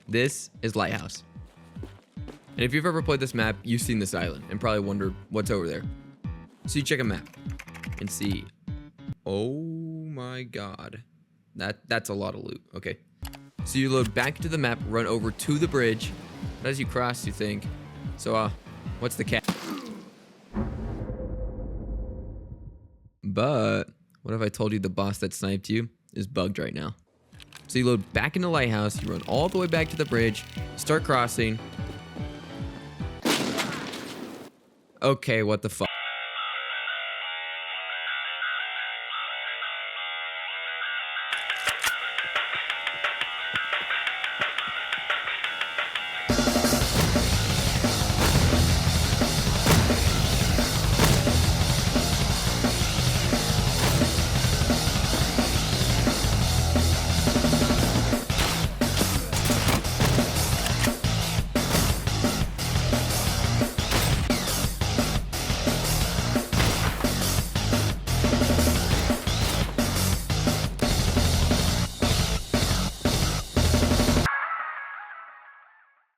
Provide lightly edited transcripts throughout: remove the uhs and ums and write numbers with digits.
This is Lighthouse. And if you've ever played this map, you've seen this island and probably wondered what's over there. So you check a map and see, oh my god, that's a lot of loot. Okay, so you load back to the map, run over to the bridge, and as you cross, you think, so what's the cat? But what if I told you the boss that sniped you is bugged right now? So you load back into Lighthouse, you run all the way back to the bridge, start crossing. Okay, what the fuck?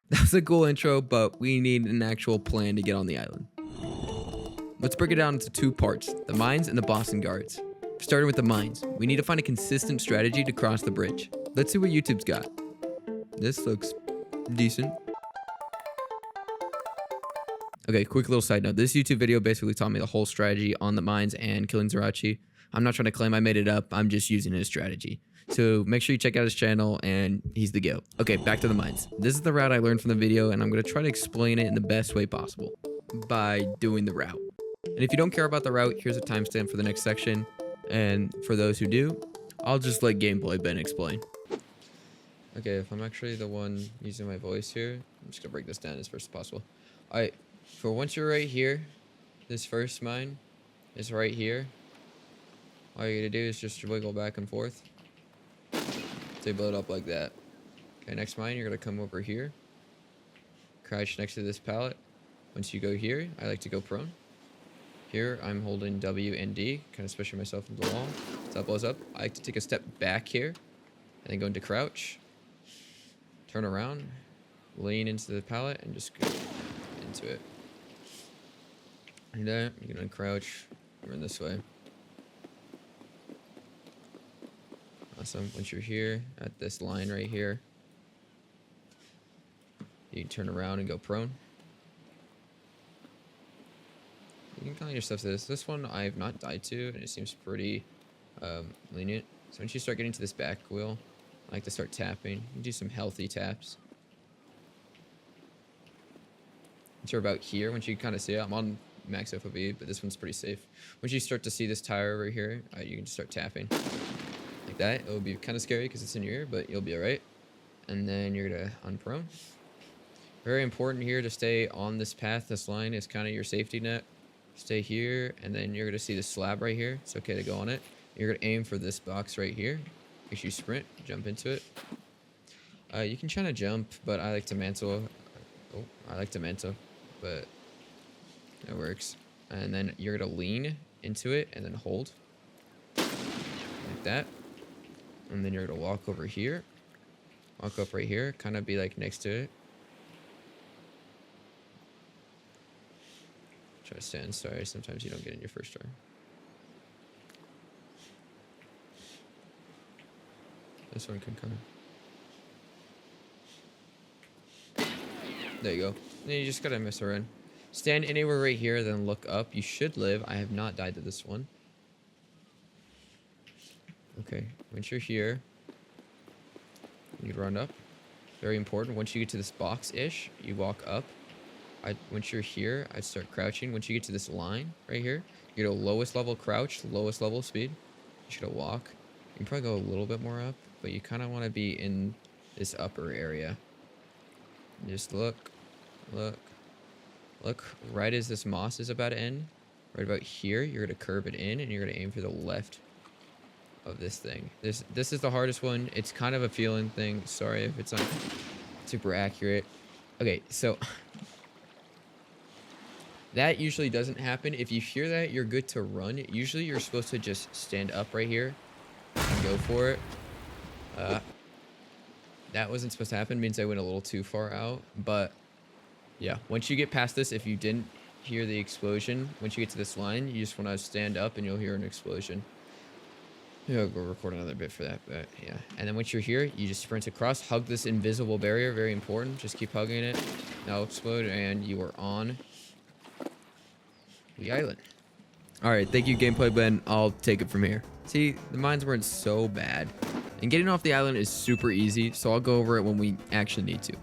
That was a cool intro, but we need an actual plan to get on the island. Let's break it down into two parts, the mines and the boss and guards. Starting with the mines, we need to find a consistent strategy to cross the bridge. Let's see what YouTube's got. This looks decent. Okay, quick little side note. This YouTube video basically taught me the whole strategy on the mines and killing Zerachi. I'm not trying to claim I made it up, I'm just using his strategy. So make sure you check out his channel, and he's the GOAT. Okay, back to the mines. This is the route I learned from the video, and I'm going to try to explain it in the best way possible by doing the route. And if you don't care about the route, here's a timestamp for the next section. And for those who do, I'll just let Gameplay Ben explain. Okay, if I'm actually the one using my voice here, I'm just going to break this down as first as possible. Alright, for once you're right here, this first mine is right here. All you're going to do is just wiggle back and forth. They blow it up like that. Okay, next mine, you're gonna come over here, crouch next to this pallet. Once you go here, I like to go prone. Here, I'm holding W and D, kind of pushing myself into the wall. So that blows up. I like to take a step back here, and then go into crouch, turn around, lean into the pallet, and just go into it. And then you're gonna crouch, run this way. Awesome. Once you're here at this line right here, you can turn around and go prone. You can call yourself this. This one I have not died to, and it seems pretty lenient. So once you start getting to this back wheel, I like to start tapping. You can do some healthy taps. Once you're about here, once you kind of see it, I'm on max FOV, but this one's pretty safe. Once you start to see this tire over here, you can just start tapping. Like that. It will be kind of scary because it's in your ear, but you'll be alright. And then you're gonna unprone. Very important here to stay on this path. This line is kind of your safety net. Stay here, and then you're gonna see the slab right here. It's okay to go on it. You're gonna aim for this box right here. Make sure you sprint, jump into it. You can try to jump, but I like to mantle. Oh, I like to mantle, but it works. And then you're gonna lean into it and then hold like that. And then you're gonna walk over here, walk up right here, kind of be like next to it. Try to stand. Sorry, sometimes you don't get in your first try. This one can come. There you go. And then you just gotta mess around. Stand anywhere right here, then look up. You should live. I have not died to this one. Okay, once you're here, you run up. Very important. Once you get to this box-ish, you walk up. Once you're here, I start crouching. Once you get to this line right here, you're at lowest level crouch, lowest level speed. You should walk. You can probably go a little bit more up, but you kind of want to be in this upper area. And just look. Right as this moss is about to end, right about here, you're going to curve it in, and you're going to aim for the left of this thing. This is the hardest one. It's kind of a feeling thing. Sorry if it's not super accurate. Okay, so that usually doesn't happen. If you hear that, you're good to run. Usually you're supposed to just stand up right here and go for it. That wasn't supposed to happen. Means I went a little too far out. But yeah, once you get past this, if you didn't hear the explosion, once you get to this line, you just want to stand up and you'll hear an explosion. Yeah, I'll go record another bit for that, but yeah. And then once you're here, you just sprint across, hug this invisible barrier, very important. Just keep hugging it. Now explode, and you are on the island. All right, thank you, gameplay Ben. I'll take it from here. See, the mines weren't so bad, and getting off the island is super easy, so I'll go over it when we actually need to.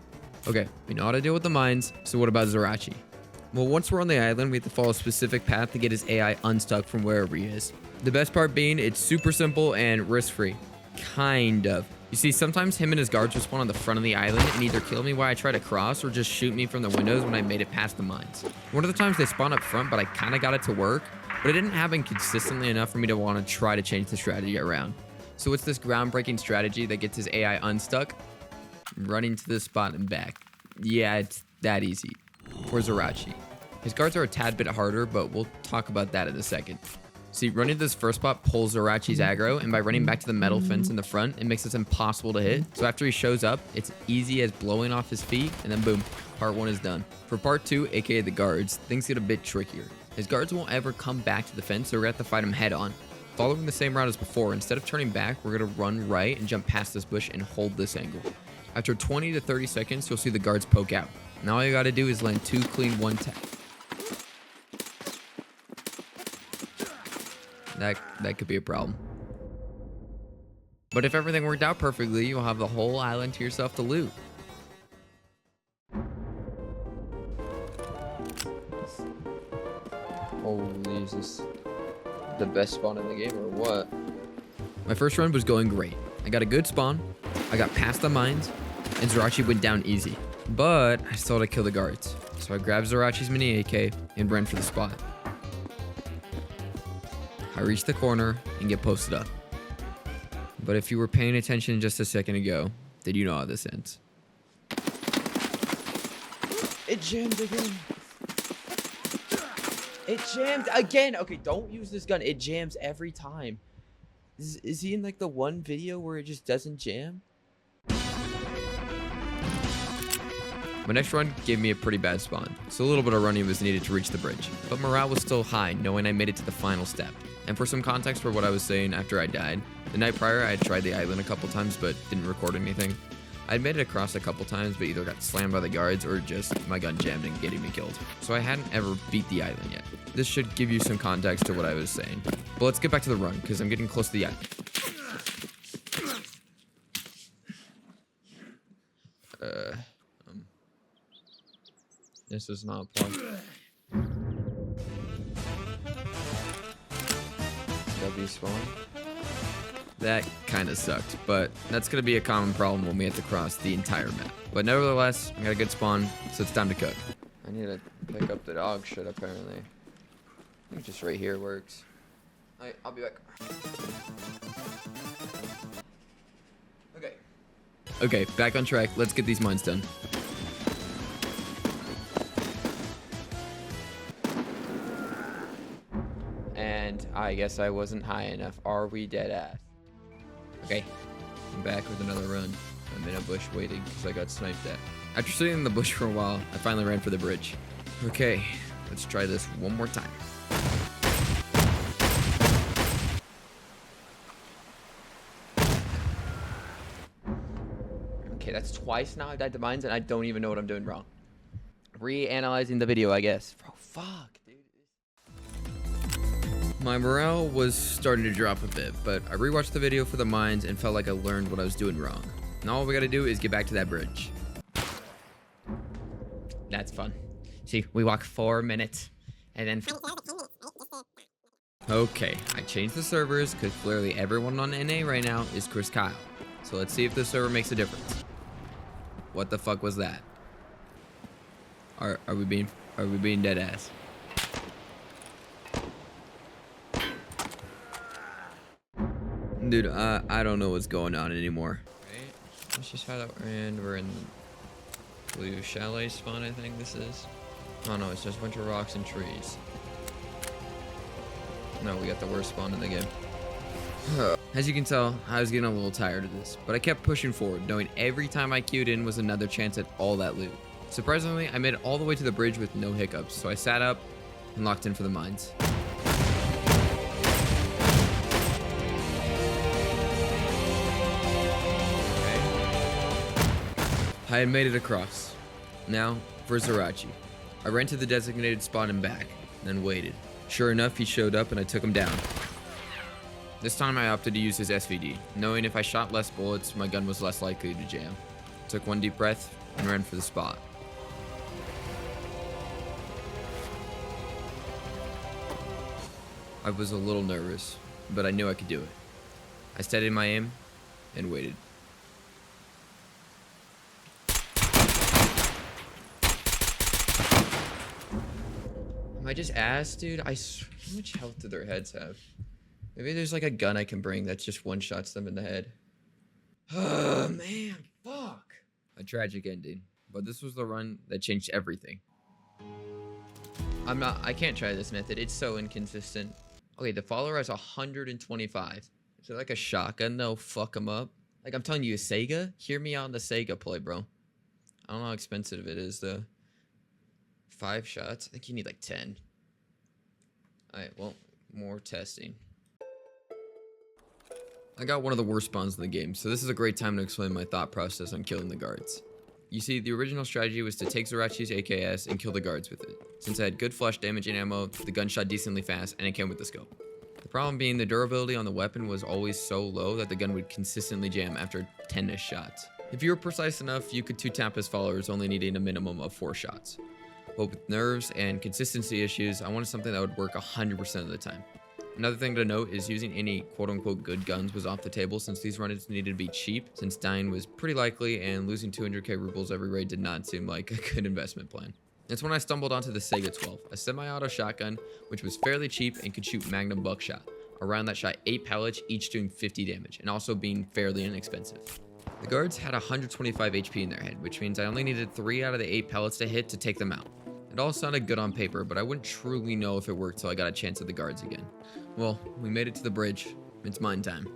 Okay, we know how to deal with the mines, so what about Zerachi? Well, once we're on the island, we have to follow a specific path to get his AI unstuck from wherever he is. The best part being, it's super simple and risk-free. Kind of. You see, sometimes him and his guards will spawn on the front of the island and either kill me while I try to cross or just shoot me from the windows when I made it past the mines. One of the times they spawn up front, but I kind of got it to work, but it didn't happen consistently enough for me to want to try to change the strategy around. So it's this groundbreaking strategy that gets his AI unstuck, running to this spot and back. Yeah, it's that easy. For Zerachi. His guards are a tad bit harder, but we'll talk about that in a second. See, running to this first spot pulls Zerachi's aggro, and by running back to the metal fence in the front, it makes it impossible to hit. So after he shows up, it's easy as blowing off his feet, and then boom, part 1 is done. For part 2, aka the guards, things get a bit trickier. His guards won't ever come back to the fence, so we're gonna have to fight him head on. Following the same route as before, instead of turning back, we're gonna run right and jump past this bush and hold this angle. After 20 to 30 seconds, you'll see the guards poke out. Now all you gotta do is land 2 clean 1 tap. That could be a problem. But if everything worked out perfectly, you'll have the whole island to yourself to loot. Holy, is this the best spawn in the game or what? My first run was going great. I got a good spawn, I got past the mines, and Zerachi went down easy. But I still had to kill the guards. So I grabbed Zerachi's mini AK and ran for the spot. I reach the corner and get posted up. But if you were paying attention just a second ago, then you know how this ends. It jammed again. It jammed again. Okay, don't use this gun. It jams every time. Is he in like the one video where it just doesn't jam? My next run gave me a pretty bad spawn, so a little bit of running was needed to reach the bridge. But morale was still high, knowing I made it to the final step. And for some context for what I was saying after I died, the night prior I had tried the island a couple times but didn't record anything. I'd made it across a couple times but either got slammed by the guards or just my gun jammed and getting me killed. So I hadn't ever beat the island yet. This should give you some context to what I was saying. But let's get back to the run, because I'm getting close to the island. This is not plugged. W spawn. That kind of sucked, but that's going to be a common problem when we have to cross the entire map. But nevertheless, I got a good spawn, so it's time to cook. I need to pick up the dog shit, apparently. I think just right here works. Alright, I'll be back. Okay, back on track. Let's get these mines done. And I guess I wasn't high enough. Are we dead ass? Okay, I'm back with another run. I'm in a bush waiting because I got sniped at. After sitting in the bush for a while, I finally ran for the bridge. Okay, let's try this one more time. Okay, that's twice now I died to mines and I don't even know what I'm doing wrong. Reanalyzing the video, I guess. Bro, fuck. My morale was starting to drop a bit, but I rewatched the video for the mines and felt like I learned what I was doing wrong. Now all we gotta do is get back to that bridge. That's fun. See, we walk 4 minutes, and then... Okay, I changed the servers, because clearly everyone on NA right now is Chris Kyle. So let's see if this server makes a difference. What the fuck was that? Are we being dead ass? Dude, I don't know what's going on anymore. Right, let's just head out, and we're in blue chalet spawn, I think this is. Oh no, it's just a bunch of rocks and trees. No, we got the worst spawn in the game. As you can tell, I was getting a little tired of this, but I kept pushing forward, knowing every time I queued in was another chance at all that loot. Surprisingly, I made it all the way to the bridge with no hiccups, so I sat up and locked in for the mines. I had made it across. Now, for Zerachi. I ran to the designated spot and back, then waited. Sure enough, he showed up and I took him down. This time I opted to use his SVD, knowing if I shot less bullets, my gun was less likely to jam. Took one deep breath and ran for the spot. I was a little nervous, but I knew I could do it. I steadied my aim and waited. Am I just ass, dude? How much health do their heads have? Maybe there's like a gun I can bring that just one-shots them in the head. Oh, man, fuck. A tragic ending, but this was the run that changed everything. I can't try this method. It's so inconsistent. Okay, the follower has 125. Is it like a shotgun though? Fuck him up. Like, I'm telling you, a Saiga? Hear me out on the Saiga play, bro. I don't know how expensive it is though. 5 shots? I think you need like 10. Alright, well, more testing. I got one of the worst spawns in the game, so this is a great time to explain my thought process on killing the guards. You see, the original strategy was to take Zerachi's AKS and kill the guards with it. Since I had good flash damage and ammo, the gun shot decently fast, and it came with the scope. The problem being the durability on the weapon was always so low that the gun would consistently jam after 10-ish shots. If you were precise enough, you could 2-tap his followers, only needing a minimum of 4 shots. But with nerves and consistency issues, I wanted something that would work 100% of the time. Another thing to note is using any quote-unquote good guns was off the table since these run-ins needed to be cheap, since dying was pretty likely and losing 200k rubles every raid did not seem like a good investment plan. That's when I stumbled onto the Saiga 12, a semi-auto shotgun which was fairly cheap and could shoot magnum buckshot. A round that shot 8 pellets, each doing 50 damage, and also being fairly inexpensive. The guards had 125 HP in their head, which means I only needed 3 out of the 8 pellets to hit to take them out. It all sounded good on paper, but I wouldn't truly know if it worked till I got a chance at the guards again. Well, we made it to the bridge. It's mine time.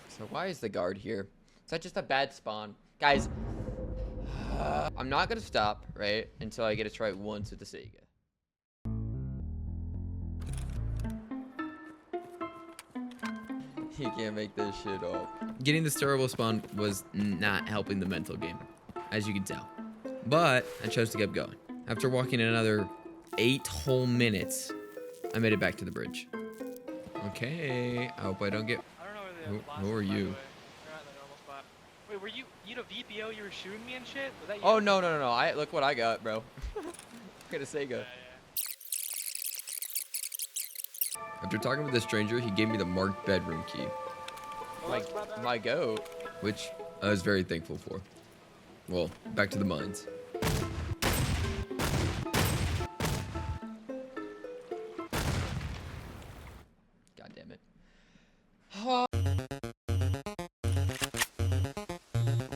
So why is the guard here? Is that just a bad spawn? Guys, I'm not gonna stop, right, until I get to try it once with the Saiga. You can't make this shit up. Getting this terrible spawn was not helping the mental game, as you can tell. But I chose to keep going. After walking another 8 whole minutes, I made it back to the bridge. Okay, I hope I don't get... Who are you? Wait, were you a VPO? You were shooting me and shit? Was that you? Oh, no. Look what I got, bro. Look at a Saiga. Yeah. After talking with a stranger, he gave me the marked bedroom key. My goat, which I was very thankful for. Well, back to the mines. God damn it.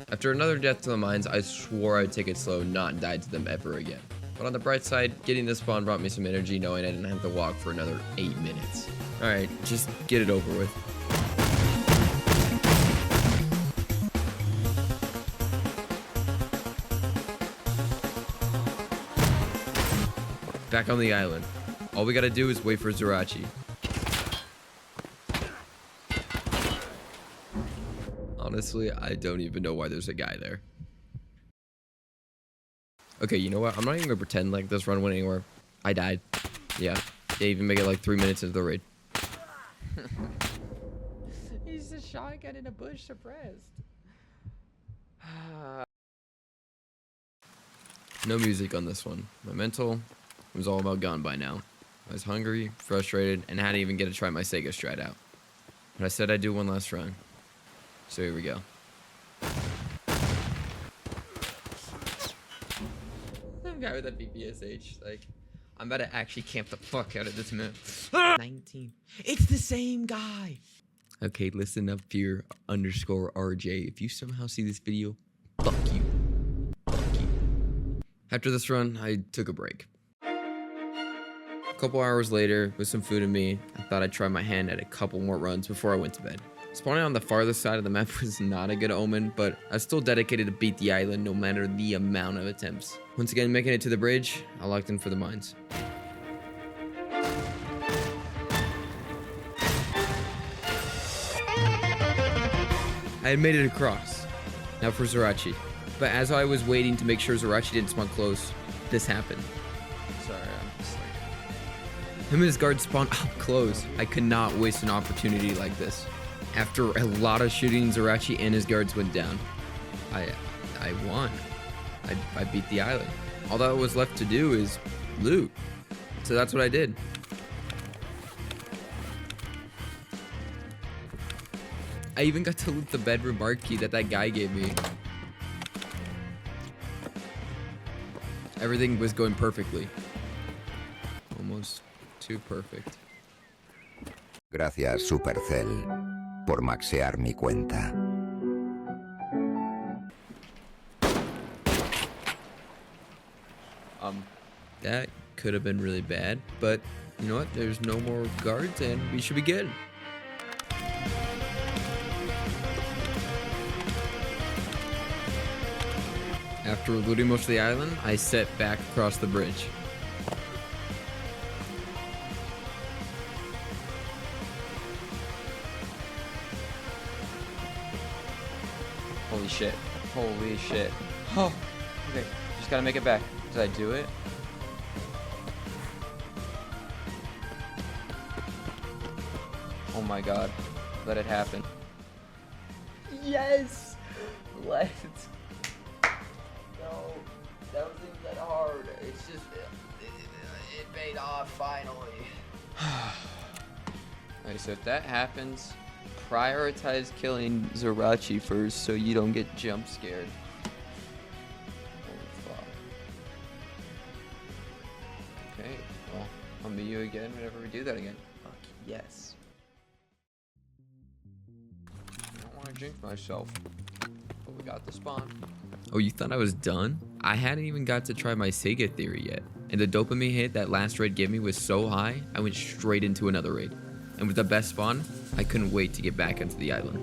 After another death to the mines, I swore I'd take it slow and not die to them ever again. But on the bright side, getting this spawn brought me some energy knowing I didn't have to walk for another 8 minutes. Alright, just get it over with. Back on the island. All we gotta do is wait for Zerachi. Honestly, I don't even know why there's a guy there. Okay, you know what? I'm not even gonna pretend like this run went anywhere. I died. Yeah. They even make it like 3 minutes into the raid. He's a shotgun in a bush suppressed. No music on this one. My mental was all about gone by now. I was hungry, frustrated, and hadn't even get to try my Saiga strat out. But I said I'd do one last run. So here we go. Some guy with a BPSH, like, I'm about to actually camp the fuck out of this map. 19. It's the same guy. Okay, listen up here, _RJ. If you somehow see this video, fuck you. Fuck you. After this run, I took a break. A couple hours later, with some food in me, I thought I'd try my hand at a couple more runs before I went to bed. Spawning on the farthest side of the map was not a good omen, but I was still dedicated to beat the island no matter the amount of attempts. Once again, making it to the bridge, I locked in for the mines. I had made it across. Now for Zerachi. But as I was waiting to make sure Zerachi didn't spawn close, this happened. Sorry, I'm just like... Him and his guard spawned up close. I could not waste an opportunity like this. After a lot of shooting, Zerachi and his guards went down. I won. I beat the island. All that was left to do is loot. So that's what I did. I even got to loot the bedroom marquee that guy gave me. Everything was going perfectly. Almost too perfect. Gracias, Supercell, por maxear mi cuenta. That could have been really bad, but you know what? There's no more guards and we should be good. After looting most of the island, I set back across the bridge. Holy shit. Holy shit. Oh, okay. Just gotta make it back. Did I do it? Oh my god. Let it happen. Yes! Let's... No, that wasn't even that hard. It's just... It paid off finally. Alright, so if that happens, prioritize killing Zerachi first so you don't get jump scared. Holy fuck. Okay, well, I'll meet you again whenever we do that again. Fuck yes. I don't want to jinx myself, but we got the spawn. Oh, you thought I was done? I hadn't even got to try my Saiga theory yet. And the dopamine hit that last raid gave me was so high, I went straight into another raid. And with the best spawn, I couldn't wait to get back onto the island.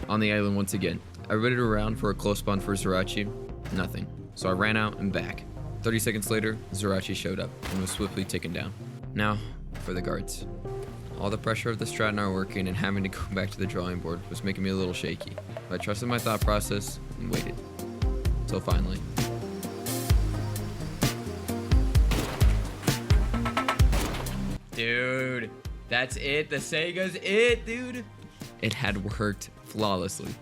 On the island once again. I waited around for a close spawn for Zerachi. Nothing. So I ran out and back. 30 seconds later, Zerachi showed up and was swiftly taken down. Now, for the guards. All the pressure of the strat not working and having to go back to the drawing board was making me a little shaky. But I trusted my thought process and waited. Till finally. Dude, that's it. The Saiga's it, dude. It had worked flawlessly.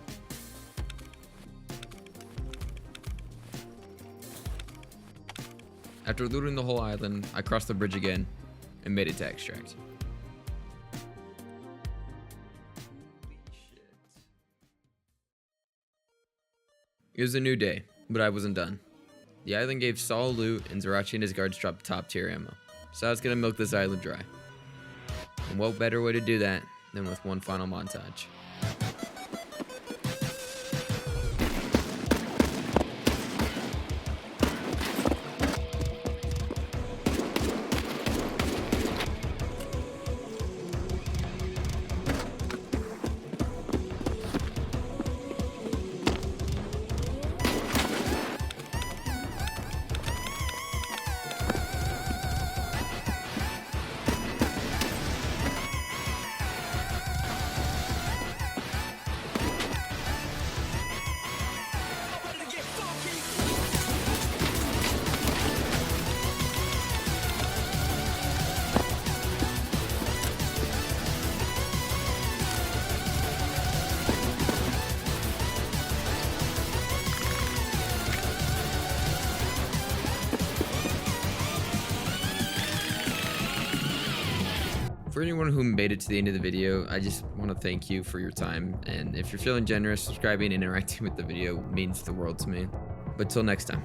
After looting the whole island, I crossed the bridge again and made it to extract. It was a new day, but I wasn't done. The island gave solid loot and Zerachi and his guards dropped top tier ammo. So I was gonna milk this island dry. And what better way to do that than with one final montage. For anyone who made it to the end of the video, I just want to thank you for your time. And if you're feeling generous, subscribing and interacting with the video means the world to me. But till next time.